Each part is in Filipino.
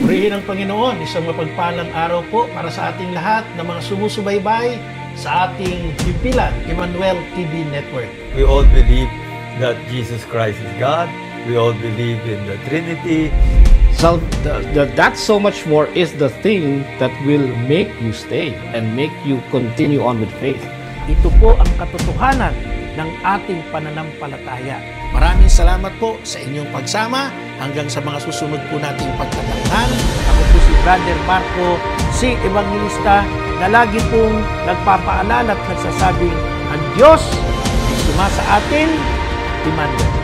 Purihin ang Panginoon, isang mapagpalang araw po para sa ating lahat na mga sumusubaybay sa ating Pimpilan Emmanuel TV Network. We all believe that Jesus Christ is God. We all believe in the Trinity. So that so much more is the thing that will make you stay and make you continue on with faith. Ito po ang katotohanan ng ating pananampalataya. Maraming salamat po sa inyong pagsama hanggang sa mga susunod po nating pagtatanghal. Ako po si Brother Marco, si Evangelista, na lagi pong nagpapaalala at nagsasabing ang Diyos ay sumasa atin, Emmanuel.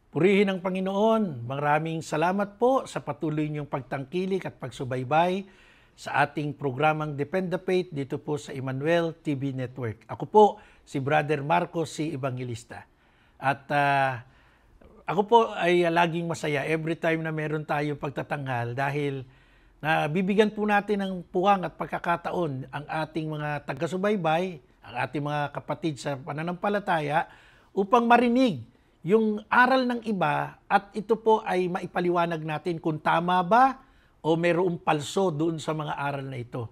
Purihin ang Panginoon. Maraming salamat po sa patuloy niyong pagtangkilik at pagsubaybay sa ating programang Depend the Faith dito po sa Emmanuel TV Network. Ako po si Brother Marco, si Evangelista. At ako po ay laging masaya every time na meron tayong pagtatanghal dahil bibigyan po natin ng puwang at pagkakataon ang ating mga taga-subaybay, ang ating mga kapatid sa pananampalataya upang marinig yung aral ng iba at ito po ay maipaliwanag natin kung tama ba o mayroong palso doon sa mga aral na ito.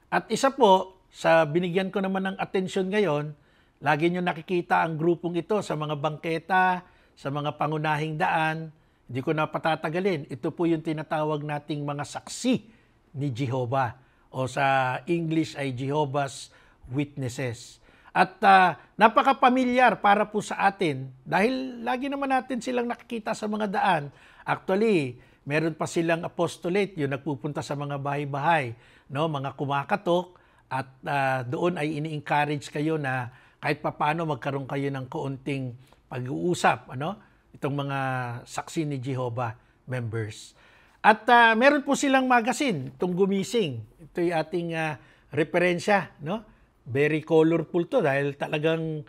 At isa po, sa binigyan ko naman ng atensyon ngayon, lagi nyo nakikita ang grupong ito sa mga bangketa, sa mga pangunahing daan. Hindi ko na patatagalin. Ito po yung tinatawag nating mga saksi ni Jehovah o sa English ay Jehovah's Witnesses. At napaka-pamilyar para po sa atin dahil lagi naman natin silang nakikita sa mga daan. Actually, meron pa silang apostolate, yung nagpupunta sa mga bahay-bahay, no? Mga kumakatok at doon ay ini-encourage kayo na kahit papaano magkaroon kayo ng kaunting pag-uusap, ano? Itong mga saksi ni Jehovah members. At meron po silang magazine, itong Gumising. Ito yung ating referensya, no? Very colorful to dahil talagang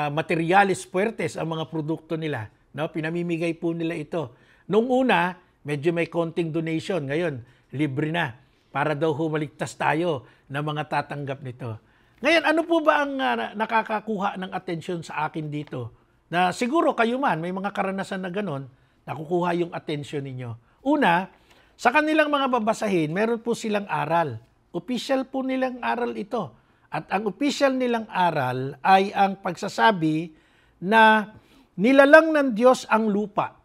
materialis puertes ang mga produkto nila. No? Pinamimigay po nila ito. Nung una, medyo may konting donation. Ngayon, libre na para daw humaligtas tayo ng mga tatanggap nito. Ngayon, ano po ba ang nakakakuha ng atensyon sa akin dito? Na siguro kayo man, may mga karanasan na ganon, nakukuha yung atensyon ninyo. Una, sa kanilang mga babasahin, meron po silang aral. Official po nilang aral ito. At ang official nilang aral ay ang pagsasabi na nilalang ng Diyos ang lupa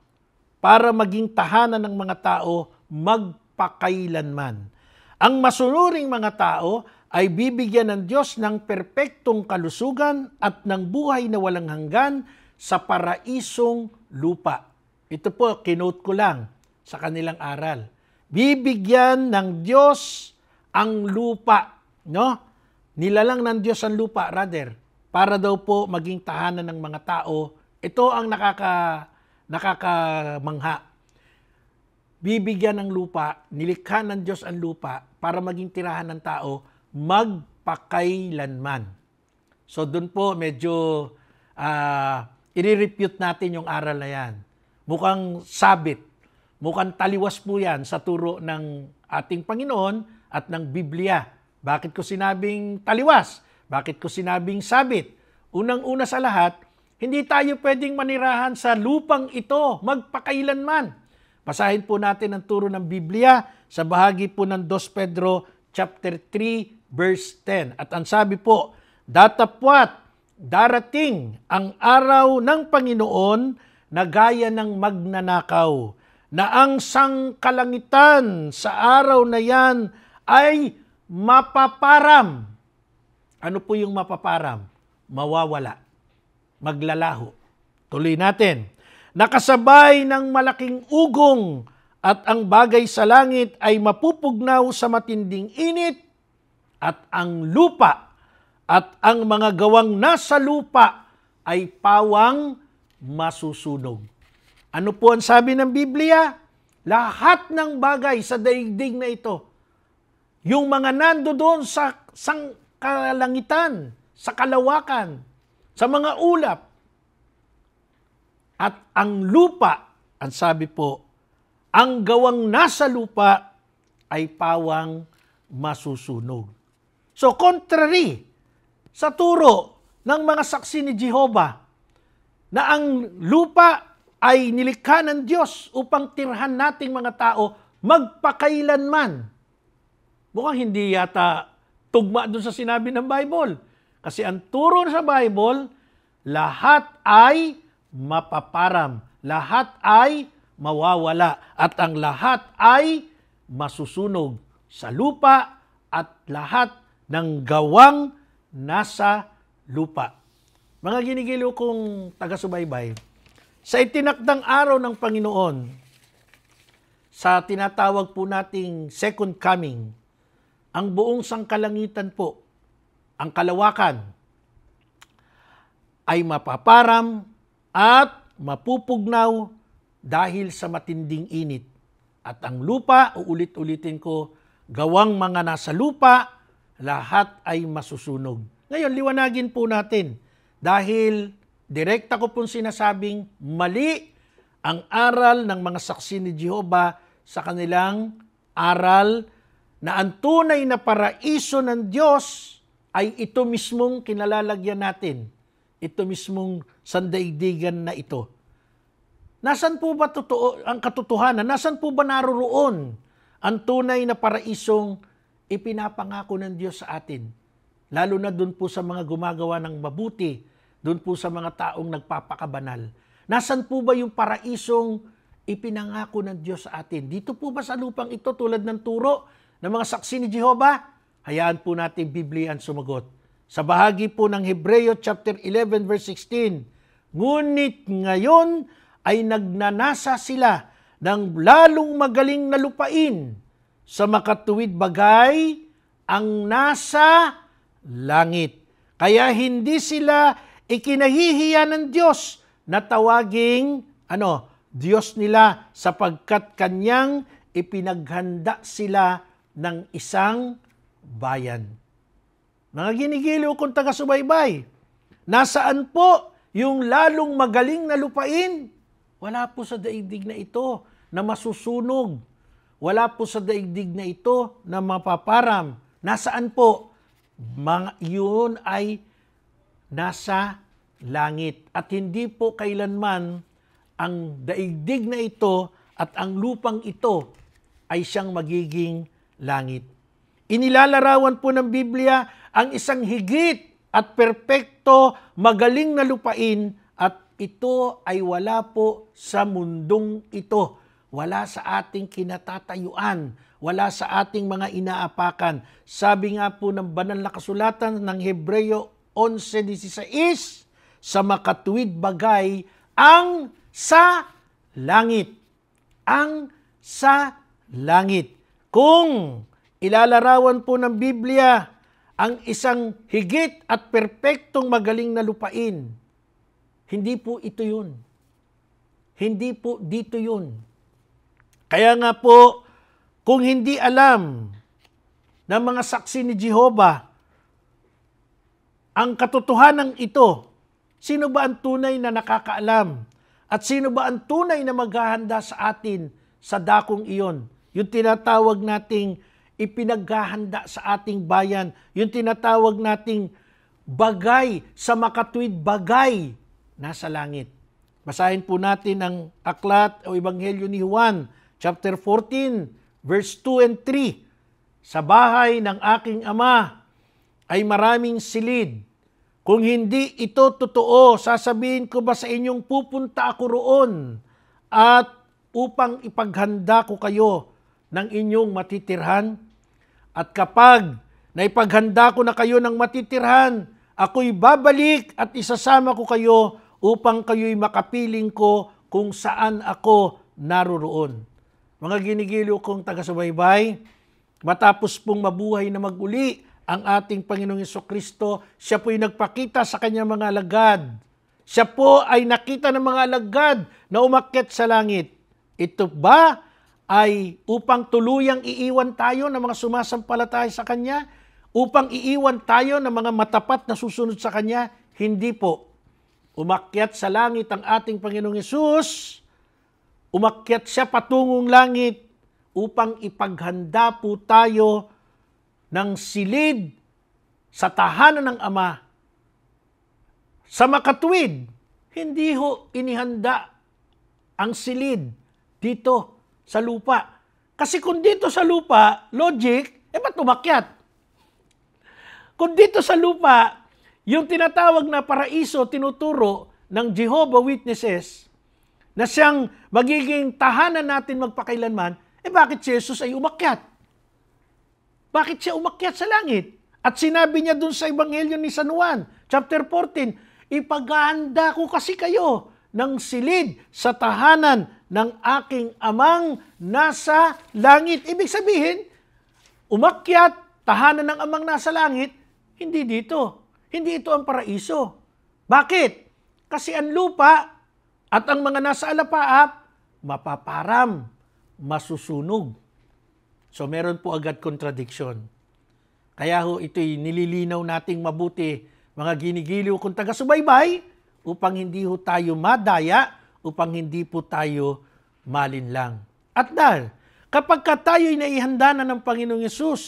para maging tahanan ng mga tao magpakailanman. Ang masunuring mga tao ay bibigyan ng Diyos ng perpektong kalusugan at ng buhay na walang hanggan sa paraisong lupa. Ito po, kinote ko lang sa kanilang aral. Bibigyan ng Diyos ang lupa, no? Nilalang ng Diyos ang lupa, rather, para daw po maging tahanan ng mga tao. Ito ang nakakamangha. Bibigyan ng lupa, nilikha ng Diyos ang lupa para maging tirahan ng tao magpakailanman. So doon po medyo i-refute natin yung aral na yan. Mukhang sabit, mukhang taliwas po yan sa turo ng ating Panginoon at ng Biblia. Bakit ko sinabing taliwas? Bakit ko sinabing sabit? Unang-una sa lahat, hindi tayo pwedeng manirahan sa lupang ito magpakailanman. Basahin po natin ang turo ng Biblia sa bahagi po ng 2 Pedro chapter 3 verse 10. At ang sabi po, datapwat darating ang araw ng Panginoon na gaya ng magnanakaw, na ang sangkalangitan sa araw na yan ay mapaparam. Ano po yung mapaparam? Mawawala. Maglalaho. Tuloy natin. Nakasabay ng malaking ugong at ang bagay sa langit ay mapupugnaw sa matinding init at ang lupa at ang mga gawang nasa lupa ay pawang masusunog. Ano po ang sabi ng Biblia? Lahat ng bagay sa daigdig na ito, yung mga nandoon sa kalangitan, sa kalawakan, sa mga ulap, at ang lupa, ang sabi po, ang gawang nasa lupa ay pawang masusunog. So, contrary sa turo ng mga saksi ni Jehovah na ang lupa ay nilikha ng Diyos upang tirhan nating mga tao magpakailanman. Mukhang hindi yata tugma doon sa sinabi ng Bible. Kasi ang turo sa Bible, lahat ay mapaparam, lahat ay mawawala, at ang lahat ay masusunog sa lupa at lahat ng gawang nasa lupa. Mga ginigiliw kong taga-subaybay, sa itinakdang araw ng Panginoon, sa tinatawag po nating second coming, ang buong sangkalangitan po, ang kalawakan, ay mapaparam at mapupugnaw dahil sa matinding init. At ang lupa, uulit-ulitin ko, gawang mga nasa lupa, lahat ay masusunog. Ngayon, liwanagin po natin, dahil direkta ko pong sinasabing mali ang aral ng mga saksi ni Jehovah sa kanilang aral na ang tunay na paraiso ng Diyos ay ito mismong kinalalagyan natin. Ito mismong sandaigdigan na ito. Nasaan po ba totoo ang katotohanan? Nasaan po ba naroroon ang tunay na paraisong ipinapangako ng Diyos sa atin? Lalo na doon po sa mga gumagawa ng mabuti, doon po sa mga taong nagpapakabanal. Nasaan po ba yung paraisong ipinangako ng Diyos sa atin? Dito po ba sa lupang ito tulad ng turo ng mga saksi ni Jehovah? Hayaan po natin Biblia ang sumagot. Sa bahagi po ng Hebreo chapter 11 verse 16, ngunit ngayon ay nagnanasa sila ng lalong magaling na lupain sa makatuwid bagay ang nasa langit. Kaya hindi sila ikinahihiya ng Diyos na tawaging Diyos nila sapagkat kanyang ipinaghanda sila ng isang bayan. Mga ginigiliw kong taga-subaybay, nasaan po yung lalong magaling na lupain? Wala po sa daigdig na ito na masusunog. Wala po sa daigdig na ito na mapaparam. Nasaan po? Yun ay nasa langit. At hindi po kailanman ang daigdig na ito at ang lupang ito ay siyang magiging langit. Inilalarawan po ng Biblia ang isang higit at perpekto, magaling na lupain at ito ay wala po sa mundong ito. Wala sa ating kinatatayuan. Wala sa ating mga inaapakan. Sabi nga po ng banal na kasulatan ng Hebreo 11:16, sa makatuwid bagay ang sa langit. Ang sa langit. Kung ilalarawan po ng Biblia ang isang higit at perpektong magaling na lupain, hindi po ito yun. Hindi po dito yun. Kaya nga po, kung hindi alam ng mga saksi ni Jehovah ang katotohanan ito, sino ba ang tunay na nakakaalam? At sino ba ang tunay na maghahanda sa atin sa dakong iyon? Yung tinatawag nating ipinaghahanda sa ating bayan, yung tinatawag nating bagay sa makatuwid bagay nasa langit. Basahin po natin ang aklat o ebanghelyo ni Juan, chapter 14, verse 2 and 3. Sa bahay ng aking ama ay maraming silid. Kung hindi ito totoo, sasabihin ko ba sa inyong pupunta ako roon at upang ipaghanda ko kayo ng inyong matitirhan? At kapag naipaghanda ko na kayo ng matitirhan, ako'y babalik at isasama ko kayo upang kayo'y makapiling ko kung saan ako naroroon. Mga ginigiliw kong taga-subaybay, matapos pong mabuhay na mag-uli ang ating Panginoong Jesucristo, siya po'y nagpakita sa kanyang mga alagad. Siya po ay nakita ng mga alagad na umakyat sa langit. Ito ba ay upang tuluyang iiwan tayo ng mga sumasampalataya sa Kanya? Upang iiwan tayo ng mga matapat na susunod sa Kanya? Hindi po. Umakyat sa langit ang ating Panginoong Hesus. Umakyat siya patungong langit upang ipaghanda po tayo ng silid sa tahanan ng Ama. Sa makatuwid, hindi ho inihanda ang silid dito sa lupa. Kasi kung dito sa lupa, logic, ba't umakyat? Kung dito sa lupa, yung tinatawag na paraiso, tinuturo ng Jehovah Witnesses, na siyang magiging tahanan natin magpakailanman, bakit si Jesus ay umakyat? Bakit siya umakyat sa langit? At sinabi niya dun sa Ebanghelyo ni San Juan, chapter 14, ipaghahanda ko kasi kayo ng silid sa tahanan ng aking amang nasa langit. Ibig sabihin, umakyat, tahanan ng amang nasa langit, hindi dito. Hindi ito ang paraiso. Bakit? Kasi ang lupa at ang mga nasa alapaap, mapaparam, masusunog. So meron po agad contradiction. Kaya ho ito'y nililinaw nating mabuti, mga ginigiliw kung taga-subaybay, upang hindi ho tayo madaya, upang hindi po tayo malinlang. At dahil, kapag tayo'y naihanda na ng Panginoong Yesus,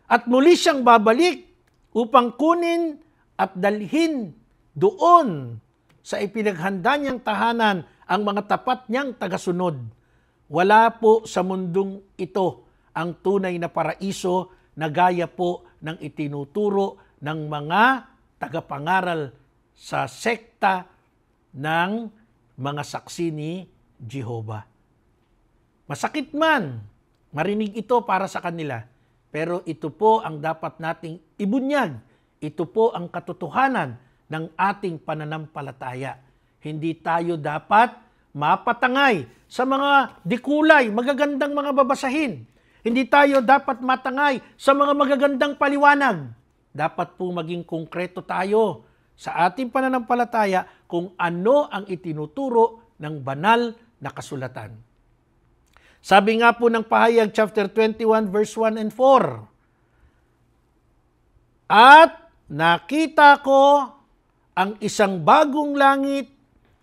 at muli siyang babalik, upang kunin at dalhin doon sa ipinaghanda niyang tahanan ang mga tapat niyang tagasunod. Wala po sa mundong ito ang tunay na paraiso na gaya po ng itinuturo ng mga tagapangaral sa sekta ng mga saksi ni Jehovah. Masakit man marinig ito para sa kanila, pero ito po ang dapat nating ibunyag. Ito po ang katotohanan ng ating pananampalataya. Hindi tayo dapat mapatangay sa mga dikulay, magagandang mga babasahin. Hindi tayo dapat matangay sa mga magagandang paliwanag. Dapat po maging konkreto tayo sa ating pananampalataya kung ano ang itinuturo ng banal na kasulatan. Sabi nga po ng Pahayag chapter 21 verse 1 and 4, at nakita ko ang isang bagong langit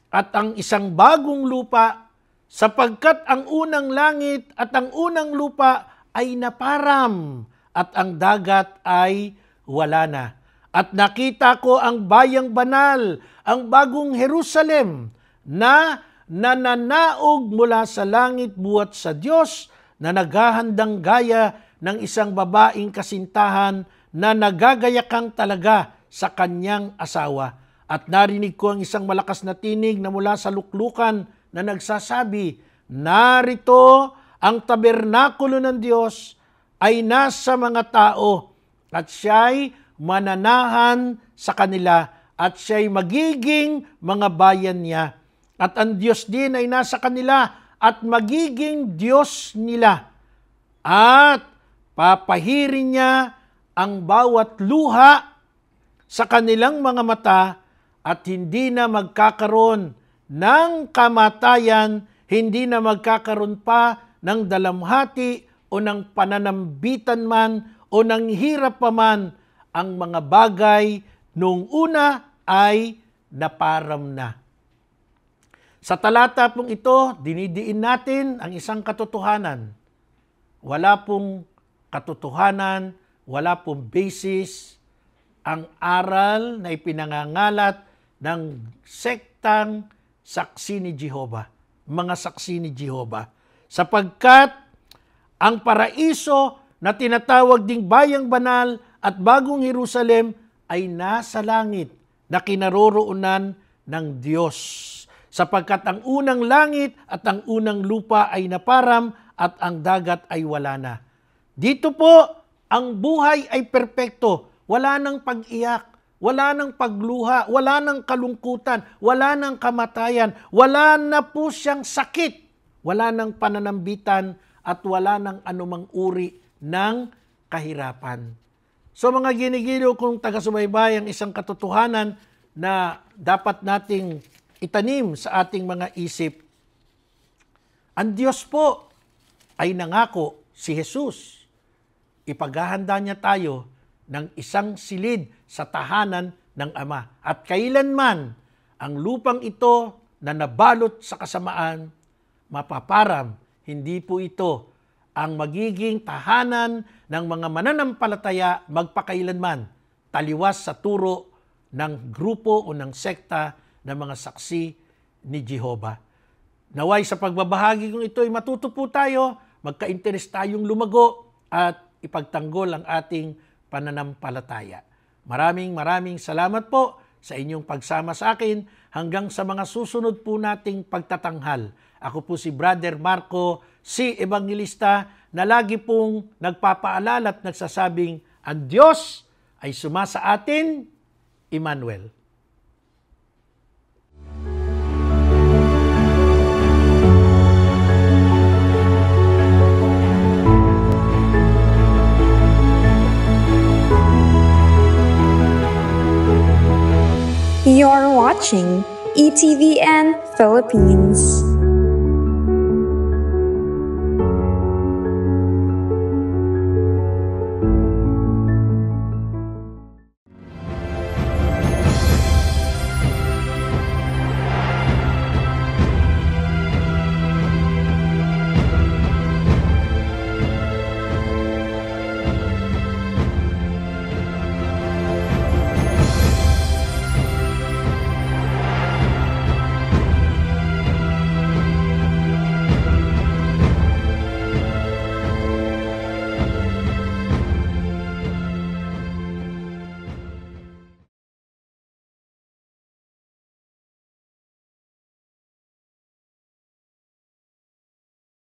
at ang isang bagong lupa, sapagkat ang unang langit at ang unang lupa ay naparam at ang dagat ay wala na. At nakita ko ang bayang banal, ang bagong Jerusalem, na nananaog mula sa langit buhat sa Diyos, na naghahandang gaya ng isang babaeng kasintahan na nagagayakang talaga sa kanyang asawa. At narinig ko ang isang malakas na tinig na mula sa luklukan na nagsasabi, narito ang tabernakulo ng Diyos ay nasa mga tao, at siya'y mananahan sa kanila, at siya'y magiging mga bayan niya. At ang Diyos din ay nasa kanila at magiging Diyos nila. At papahirin niya ang bawat luha sa kanilang mga mata, at hindi na magkakaroon ng kamatayan, hindi na magkakaroon pa ng dalamhati o ng pananambitan man o ng hirap pa man. Ang mga bagay nung una ay naparam na. Sa talata pong ito, dinidiin natin ang isang katotohanan. Wala pong katotohanan, wala pong basis ang aral na ipinangangalat ng sektang saksi ni Jehovah, mga saksi ni Jehovah. Sapagkat ang paraiso na tinatawag ding bayang banal at bagong Jerusalem ay nasa langit na kinaroroonan ng Diyos. Sapagkat ang unang langit at ang unang lupa ay naparam at ang dagat ay wala na. Dito po, ang buhay ay perpekto. Wala nang pag-iyak, wala nang pagluha, wala nang kalungkutan, wala nang kamatayan, wala na po siyang sakit, wala nang pananambitan, at wala nang anumang uri ng kahirapan. So mga ginigiliw kong taga-subaybay, ang isang katotohanan na dapat nating itanim sa ating mga isip. Ang Diyos po ay nangako, si Jesus, ipaghahanda niya tayo ng isang silid sa tahanan ng Ama. At kailanman ang lupang ito na nabalot sa kasamaan, mapaparam, hindi po ito ang magiging tahanan ng mga mananampalataya magpakailanman, taliwas sa turo ng grupo o ng sekta ng mga saksi ni Jehovah. Naway sa pagbabahagi kong ito ay matuto po tayo, magka-interes tayong lumago at ipagtanggol ang ating pananampalataya. Maraming salamat po sa inyong pagsama sa akin hanggang sa mga susunod po nating pagtatanghal. Ako po si Brother Marco, si Evangelista, na lagi pong nagpapaalala at nagsasabing, ang Diyos ay sumasa atin, Emmanuel. You're watching ETVN Philippines.